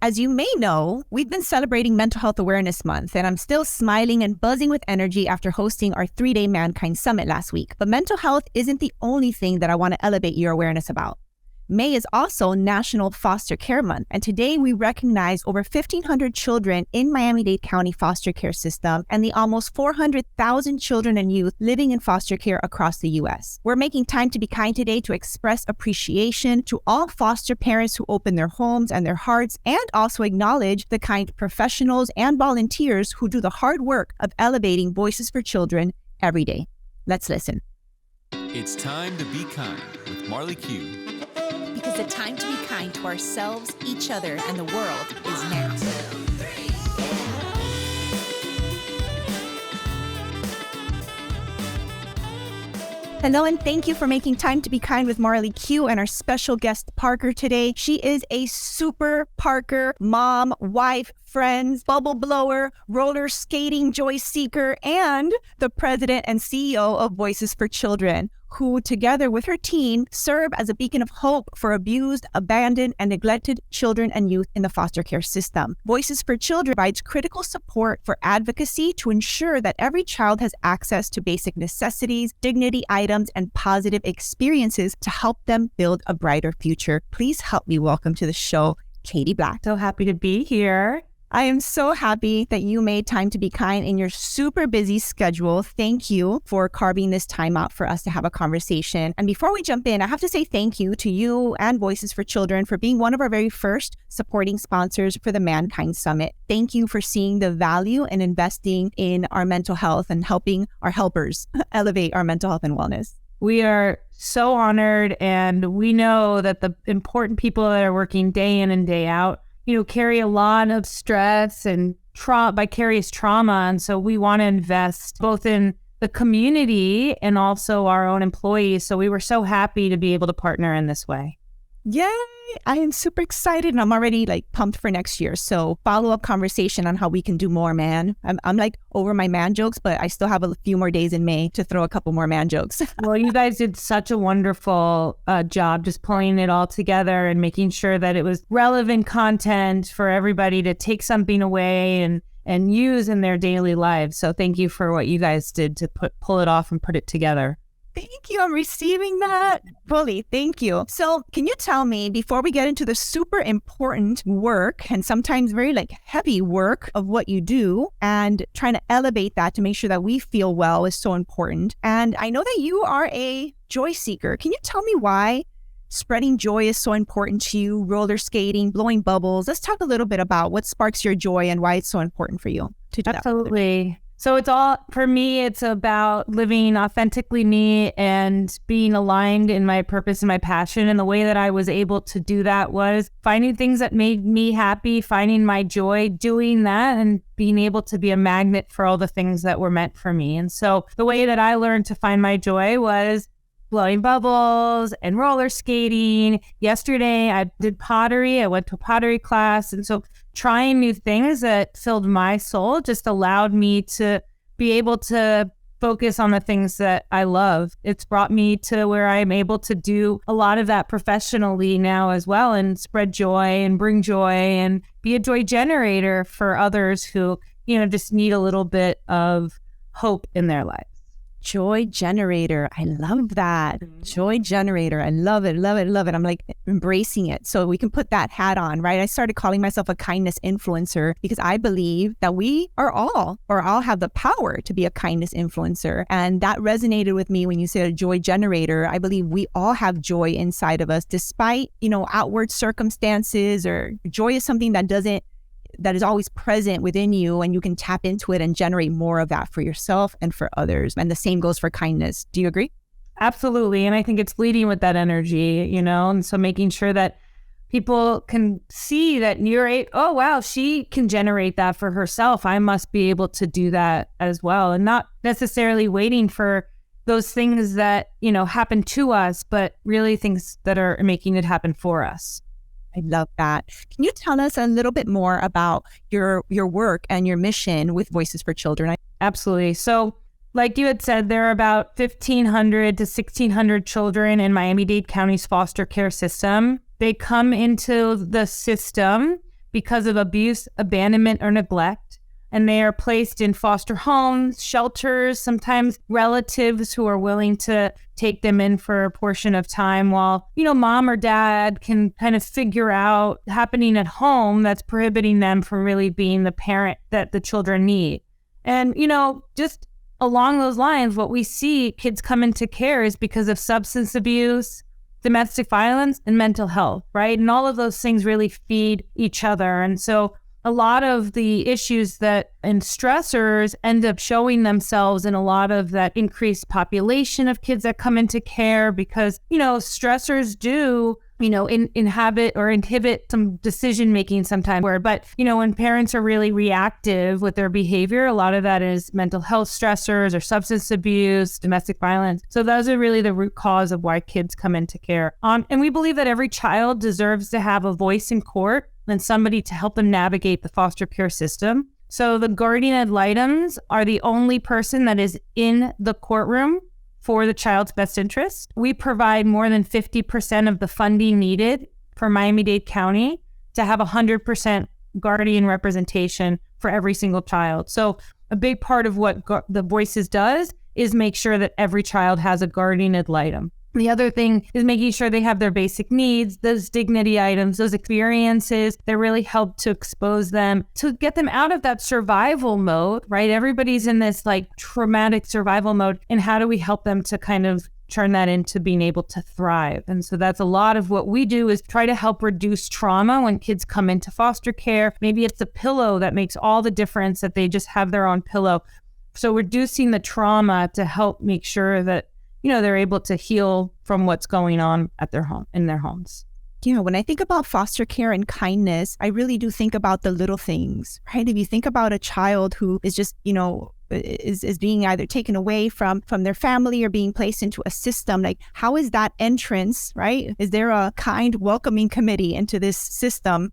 As you may know, we've been celebrating Mental Health Awareness Month, and I'm still smiling and buzzing with energy after hosting our 3-day Mankind Summit last week. But mental health isn't the only thing that I want to elevate your awareness about. May is also National Foster Care Month, and today we recognize over 1,500 children in Miami-Dade County foster care system and the almost 400,000 children and youth living in foster care across the U.S. We're making time to be kind today to express appreciation to all foster parents who open their homes and their hearts, and also acknowledge the kind professionals and volunteers who do the hard work of elevating voices for children every day. Let's listen. It's time to be kind with Marley Q. Because the time to be kind to ourselves, each other, and the world is now. Hello, and thank you for making time to be kind with Marley Q and our special guest, Parker, today. She is a super Parker mom, wife, friends, bubble blower, roller skating joy seeker, and the president and CEO of Voices for Children, who together with her team serve as a beacon of hope for abused, abandoned, and neglected children and youth in the foster care system. Voices for Children provides critical support for advocacy to ensure that every child has access to basic necessities, dignity items, and positive experiences to help them build a brighter future. Please help me welcome to the show, Kadie Black. So happy to be here. I am so happy that you made time to be kind in your super busy schedule. Thank you for carving this time out for us to have a conversation. And before we jump in, I have to say thank you to you and Voices for Children for being one of our very first supporting sponsors for the Mankind Summit. Thank you for seeing the value and investing in our mental health and helping our helpers elevate our mental health and wellness. We are so honored, and we know that the important people that are working day in and day out carry a lot of stress and vicarious trauma. And so we want to invest both in the community and also our own employees. So we were so happy to be able to partner in this way. Yay! I am super excited, and I'm already pumped for next year. So follow-up conversation on how we can do more, man. I'm over my man jokes, but I still have a few more days in May to throw a couple more man jokes. Well, you guys did such a wonderful job just pulling it all together and making sure that it was relevant content for everybody to take something away and use in their daily lives. So thank you for what you guys did to pull it off and put it together. Thank you. I'm receiving that fully. Thank you. So can you tell me, before we get into the super important work and sometimes very heavy work of what you do and trying to elevate that to make sure that we feel well is so important. And I know that you are a joy seeker. Can you tell me why spreading joy is so important to you, roller skating, blowing bubbles? Let's talk a little bit about what sparks your joy and why it's so important for you to do that. Absolutely. So for me, it's about living authentically me and being aligned in my purpose and my passion. And the way that I was able to do that was finding things that made me happy, finding my joy, doing that, and being able to be a magnet for all the things that were meant for me. And so the way that I learned to find my joy was blowing bubbles and roller skating. Yesterday, I did pottery. I went to a pottery class. And so trying new things that filled my soul just allowed me to be able to focus on the things that I love. It's brought me to where I'm able to do a lot of that professionally now as well, and spread joy and bring joy and be a joy generator for others who, just need a little bit of hope in their life. Joy generator. I love that. Joy generator. I love it, love it, love it. I'm embracing it. So we can put that hat on, right? I started calling myself a kindness influencer because I believe that we are all have the power to be a kindness influencer. And that resonated with me when you said a joy generator. I believe we all have joy inside of us, despite, outward circumstances, or joy is something that is always present within you, and you can tap into it and generate more of that for yourself and for others. And the same goes for kindness. Do you agree? Absolutely. And I think it's leading with that energy, and so making sure that people can see that oh, wow, she can generate that for herself. I must be able to do that as well. And not necessarily waiting for those things that, happen to us, but really things that are making it happen for us. I love that. Can you tell us a little bit more about your work and your mission with Voices for Children? Absolutely. So like you had said, there are about 1,500 to 1,600 children in Miami-Dade County's foster care system. They come into the system because of abuse, abandonment, or neglect. And they are placed in foster homes, shelters, sometimes relatives who are willing to take them in for a portion of time while, mom or dad can kind of figure out happening at home that's prohibiting them from really being the parent that the children need. And, just along those lines, what we see kids come into care is because of substance abuse, domestic violence, and mental health, right? And all of those things really feed each other. And so a lot of the issues and stressors end up showing themselves in a lot of that increased population of kids that come into care because, stressors do, inhabit or inhibit some decision making sometimes but when parents are really reactive with their behavior, a lot of that is mental health stressors or substance abuse, domestic violence. So those are really the root cause of why kids come into care. And we believe that every child deserves to have a voice in court and somebody to help them navigate the foster care system. So the guardian ad litems are the only person that is in the courtroom for the child's best interest. We provide more than 50% of the funding needed for Miami-Dade County to have 100% guardian representation for every single child. So a big part of what the Voices does is make sure that every child has a guardian ad litem. The other thing is making sure they have their basic needs, those dignity items, those experiences that really help to expose them, to get them out of that survival mode, right? Everybody's in this traumatic survival mode. And how do we help them to kind of turn that into being able to thrive? And so that's a lot of what we do is try to help reduce trauma when kids come into foster care. Maybe it's a pillow that makes all the difference, that they just have their own pillow. So reducing the trauma to help make sure that they're able to heal from what's going on at in their homes. When I think about foster care and kindness, I really do think about the little things, right? If you think about a child who is just, is being either taken away from their family or being placed into a system, how is that entrance, right? Is there a kind, welcoming committee into this system?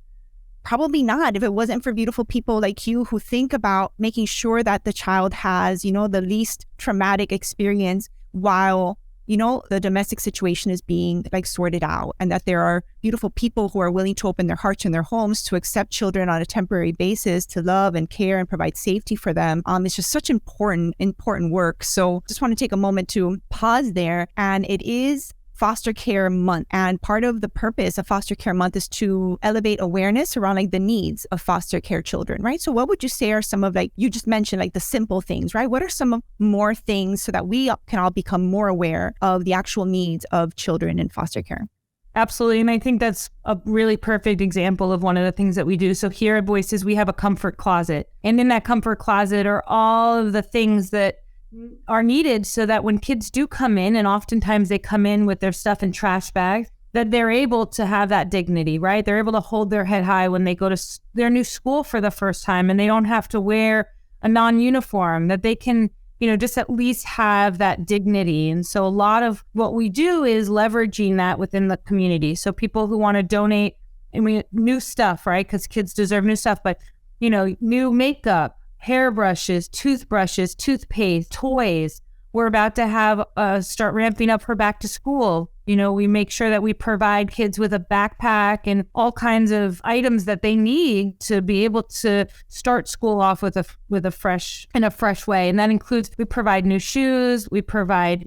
Probably not, if it wasn't for beautiful people like you who think about making sure that the child has, the least traumatic experience while, the domestic situation is being sorted out, and that there are beautiful people who are willing to open their hearts and their homes to accept children on a temporary basis, to love and care and provide safety for them. It's just such important work. So just want to take a moment to pause there. And it is Foster Care Month. And part of the purpose of Foster Care Month is to elevate awareness around the needs of foster care children, right? So what would you say are some of you just mentioned the simple things, right? What are some more things so that we can all become more aware of the actual needs of children in foster care? Absolutely. And I think that's a really perfect example of one of the things that we do. So here at Voices, we have a comfort closet. And in that comfort closet are all of the things that are needed so that when kids do come in, and oftentimes they come in with their stuff in trash bags, that they're able to have that dignity, right? They're able to hold their head high when they go to their new school for the first time, and they don't have to wear a non-uniform, that they can, just at least have that dignity. And so a lot of what we do is leveraging that within the community. So people who want to donate, new stuff, right? Because kids deserve new stuff, but, new makeup, hairbrushes, toothbrushes, toothpaste, toys. We're about to have start ramping up for back to school. We make sure that we provide kids with a backpack and all kinds of items that they need to be able to start school off with a fresh way. And that includes, we provide new shoes, we provide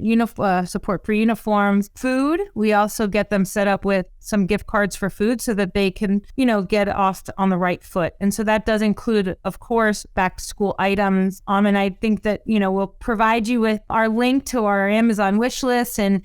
support for uniforms, food. We also get them set up with some gift cards for food so that they can, get off on the right foot. And so that does include, of course, back to school items. And I think that, we'll provide you with our link to our Amazon wish list. And,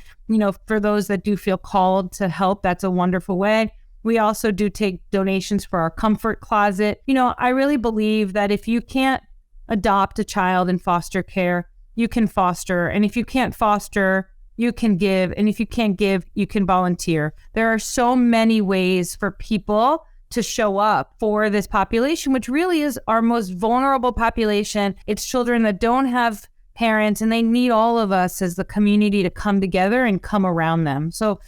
for those that do feel called to help, that's a wonderful way. We also do take donations for our comfort closet. I really believe that if you can't adopt a child in foster care, you can foster. And if you can't foster, you can give. And if you can't give, you can volunteer. There are so many ways for people to show up for this population, which really is our most vulnerable population. It's children that don't have parents, and they need all of us as the community to come together and come around them. So,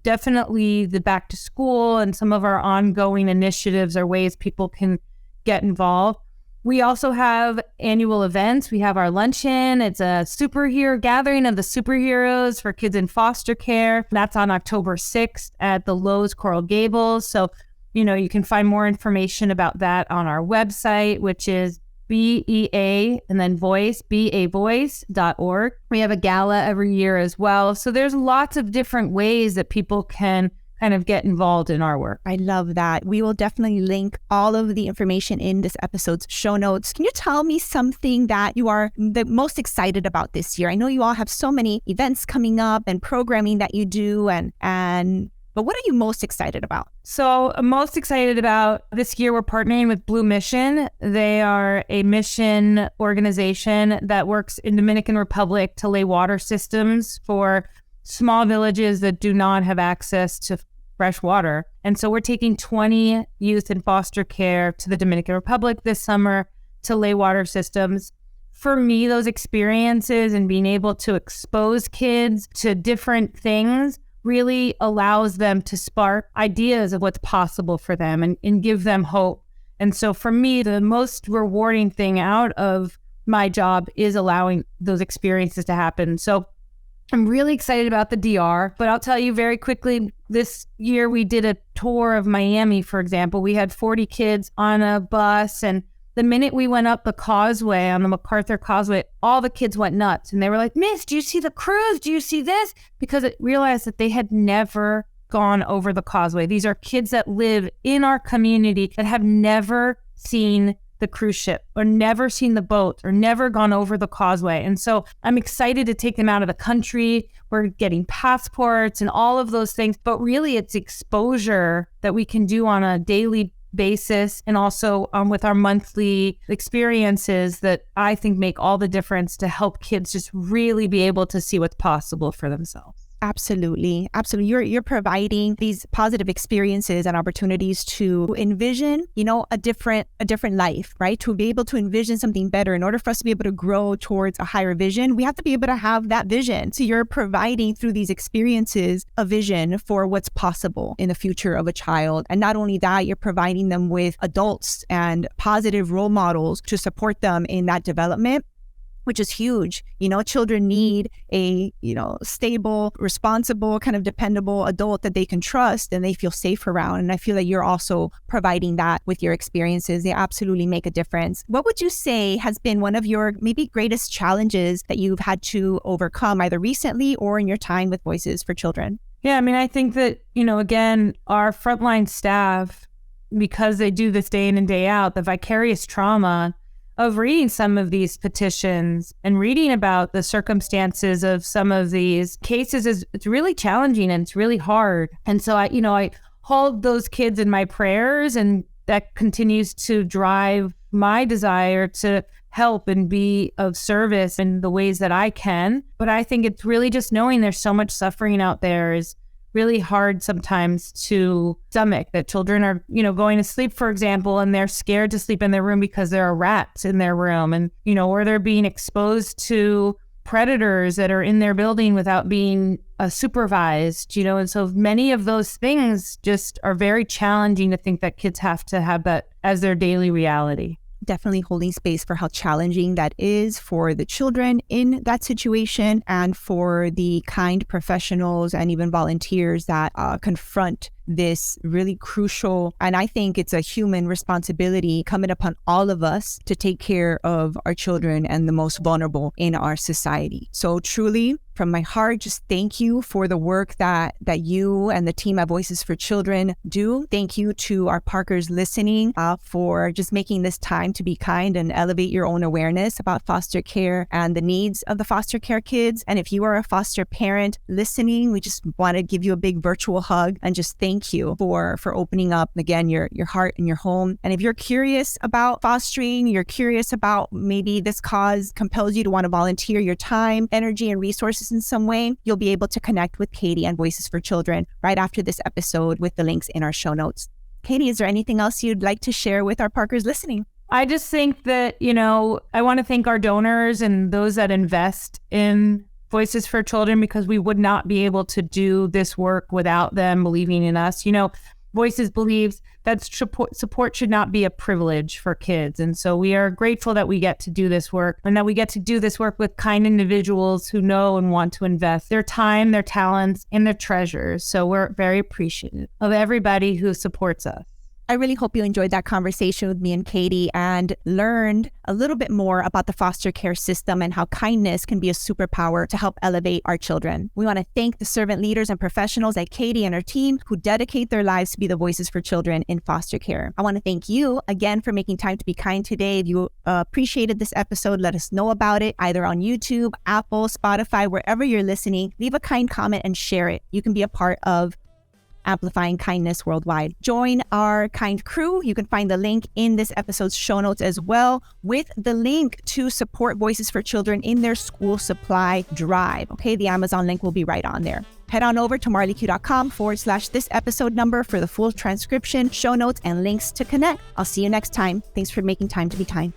definitely the back to school and some of our ongoing initiatives are ways people can get involved. We also have annual events. We have our luncheon. It's a superhero gathering of the superheroes for kids in foster care. That's on October 6th at the Lowe's Coral Gables. So, you can find more information about that on our website, which is BEA and then voice, beavoice.org. We have a gala every year as well. So there's lots of different ways that people can kind of get involved in our work. I love that. We will definitely link all of the information in this episode's show notes. Can you tell me something that you are the most excited about this year? I know you all have so many events coming up and programming that you do, but what are you most excited about? So I'm most excited about this year, we're partnering with Blue Mission. They are a mission organization that works in Dominican Republic to lay water systems for small villages that do not have access to fresh water. And so we're taking 20 youth in foster care to the Dominican Republic this summer to lay water systems. For me, those experiences and being able to expose kids to different things really allows them to spark ideas of what's possible for them and give them hope. And so for me, the most rewarding thing out of my job is allowing those experiences to happen. So I'm really excited about the DR, but I'll tell you very quickly, this year we did a tour of Miami, for example. We had 40 kids on a bus, and the minute we went up the causeway on the MacArthur Causeway, all the kids went nuts. And they were like, "Miss, do you see the cruise? Do you see this?" Because it realized that they had never gone over the causeway. These are kids that live in our community that have never seen the cruise ship or never seen the boat or never gone over the causeway. And so I'm excited to take them out of the country. We're getting passports and all of those things, but really it's exposure that we can do on a daily basis and also with our monthly experiences that I think make all the difference to help kids just really be able to see what's possible for themselves. Absolutely. Absolutely. You're providing these positive experiences and opportunities to envision, a different life, right? To be able to envision something better. In order for us to be able to grow towards a higher vision, we have to be able to have that vision. So you're providing through these experiences a vision for what's possible in the future of a child. And not only that, you're providing them with adults and positive role models to support them in that development, which is huge. Children need a, stable, responsible, kind of dependable adult that they can trust and they feel safe around. And I feel that you're also providing that with your experiences. They absolutely make a difference. What would you say has been one of your maybe greatest challenges that you've had to overcome either recently or in your time with Voices for Children? Yeah, I think that, again, our frontline staff, because they do this day in and day out, the vicarious trauma of reading some of these petitions and reading about the circumstances of some of these cases it's really challenging and it's really hard. And so I hold those kids in my prayers, and that continues to drive my desire to help and be of service in the ways that I can. But I think it's really just knowing there's so much suffering out there is really hard sometimes to stomach, that children are, going to sleep, for example, and they're scared to sleep in their room because there are rats in their room, and, or they're being exposed to predators that are in their building without being supervised, and so many of those things just are very challenging to think that kids have to have that as their daily reality. Definitely holding space for how challenging that is for the children in that situation and for the kind professionals and even volunteers that confront this really crucial, and I think it's a human responsibility coming upon all of us to take care of our children and the most vulnerable in our society. So truly, from my heart, just thank you for the work that you and the team at Voices for Children do. Thank you to our Parkers listening for just making this time to be kind and elevate your own awareness about foster care and the needs of the foster care kids. And if you are a foster parent listening, we just want to give you a big virtual hug and just thank you for opening up, again, your heart and your home. And if you're curious about fostering, you're curious about maybe this cause compels you to want to volunteer your time, energy, and resources in some way, you'll be able to connect with Kadie and Voices for Children right after this episode with the links in our show notes. Kadie, is there anything else you'd like to share with our Parkers listening? I just think that, I want to thank our donors and those that invest in Voices for Children, because we would not be able to do this work without them believing in us. Voices believes that support should not be a privilege for kids. And so we are grateful that we get to do this work, and that we get to do this work with kind individuals who know and want to invest their time, their talents, and their treasures. So we're very appreciative of everybody who supports us. I really hope you enjoyed that conversation with me and Kadie and learned a little bit more about the foster care system and how kindness can be a superpower to help elevate our children. We want to thank the servant leaders and professionals like Kadie and her team who dedicate their lives to be the voices for children in foster care. I want to thank you again for making time to be kind today. If you appreciated this episode, let us know about it either on YouTube, Apple, Spotify, wherever you're listening. Leave a kind comment and share it. You can be a part of amplifying kindness worldwide. Join our kind crew. You can find the link in this episode's show notes as well, with the link to support Voices for Children in their school supply drive. Okay, the Amazon link will be right on there. Head on over to marleyq.com/this episode number for the full transcription, show notes, and links to connect. I'll see you next time. Thanks for making time to be kind.